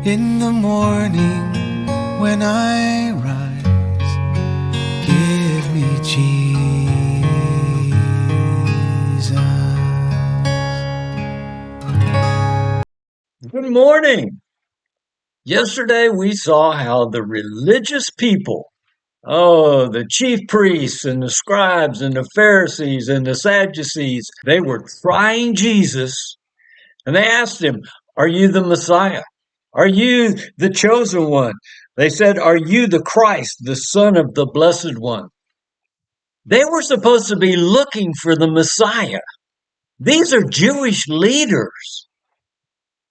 In the morning when I rise, give me Jesus. Good morning. Yesterday we saw how the religious people, the chief priests and the scribes and the Pharisees and the Sadducees, they were trying Jesus and they asked him, "Are you the Messiah? Are you the chosen one?" They said, "Are you the Christ, the Son of the Blessed One?" They were supposed to be looking for the Messiah. These are Jewish leaders.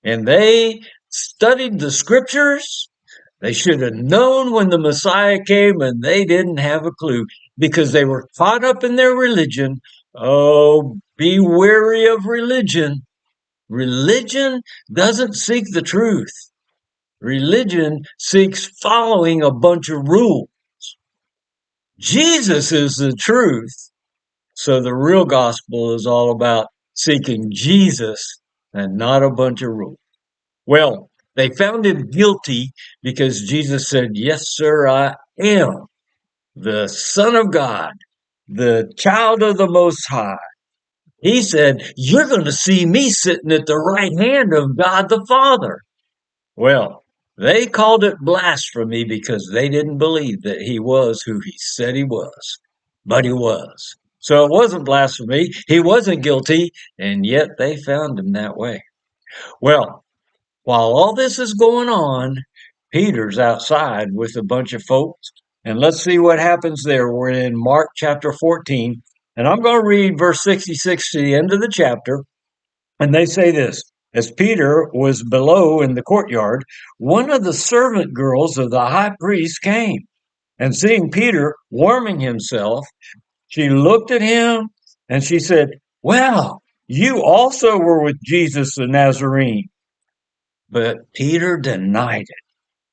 And they studied the scriptures. They should have known when the Messiah came, and they didn't have a clue because they were caught up in their religion. Oh, be wary of religion. Religion doesn't seek the truth. Religion seeks following a bunch of rules. Jesus is the truth. So the real gospel is all about seeking Jesus and not a bunch of rules. Well, they found him guilty because Jesus said, "Yes, sir, I am the Son of God, the child of the Most High." He said, "You're going to see me sitting at the right hand of God the Father." Well, they called it blasphemy because they didn't believe that he was who he said he was, but he was. So it wasn't blasphemy. He wasn't guilty, and yet they found him that way. Well, while all this is going on, Peter's outside with a bunch of folks. And let's see what happens there. We're in Mark chapter 14. And I'm going to read verse 66 to the end of the chapter. And they say this: As Peter was below in the courtyard, one of the servant girls of the high priest came. And seeing Peter warming himself, she looked at him and she said, "Well, you also were with Jesus the Nazarene." But Peter denied it,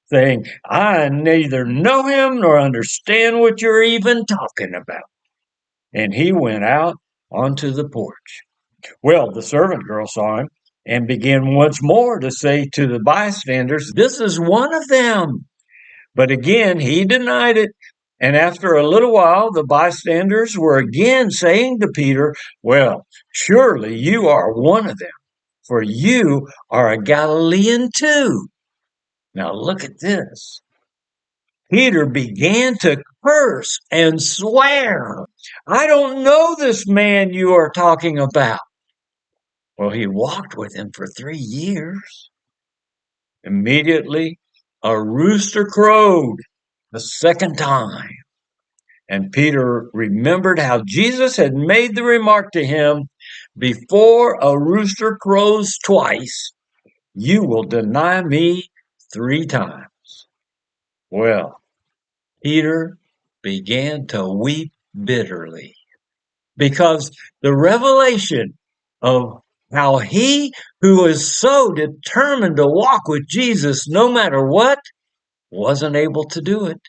saying, "I neither know him nor understand what you're even talking about." And he went out onto the porch. Well, the servant girl saw him and began once more to say to the bystanders, "This is one of them." But again he denied it. And after a little while, the bystanders were again saying to Peter, "Well, surely you are one of them, for you are a Galilean too." Now look at this. Peter began to curse and swear, "I don't know this man you are talking about." Well, he walked with him for 3 years. Immediately, a rooster crowed the second time. And Peter remembered how Jesus had made the remark to him, "Before a rooster crows twice, you will deny me 3 times." Well, Peter began to weep bitterly because the revelation of how he who was so determined to walk with Jesus no matter what wasn't able to do it.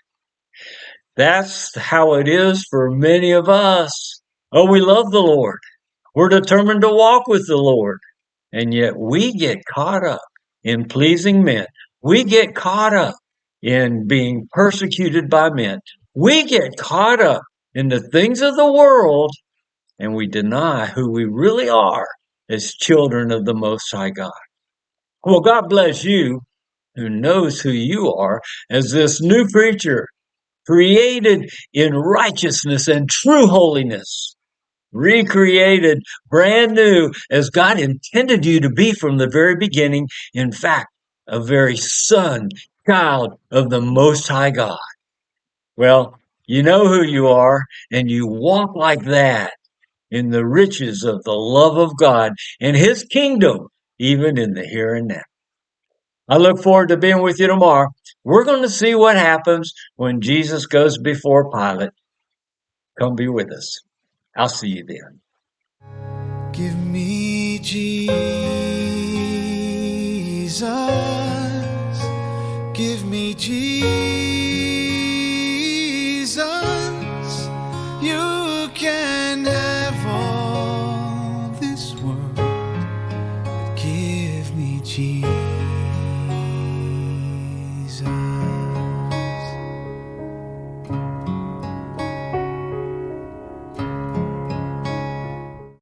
That's how it is for many of us. Oh, we love the Lord. We're determined to walk with the Lord. And yet we get caught up in pleasing men. We get caught up in being persecuted by men. We get caught up in the things of the world, and we deny who we really are as children of the Most High God. Well, God bless you who knows who you are as this new creature, created in righteousness and true holiness, recreated brand new as God intended you to be from the very beginning. In fact, a very son, child of the Most High God. Well, you know who you are, and you walk like that in the riches of the love of God and his kingdom, even in the here and now. I look forward to being with you tomorrow. We're going to see what happens when Jesus goes before Pilate. Come be with us. I'll see you then. Give me Jesus. Give me Jesus.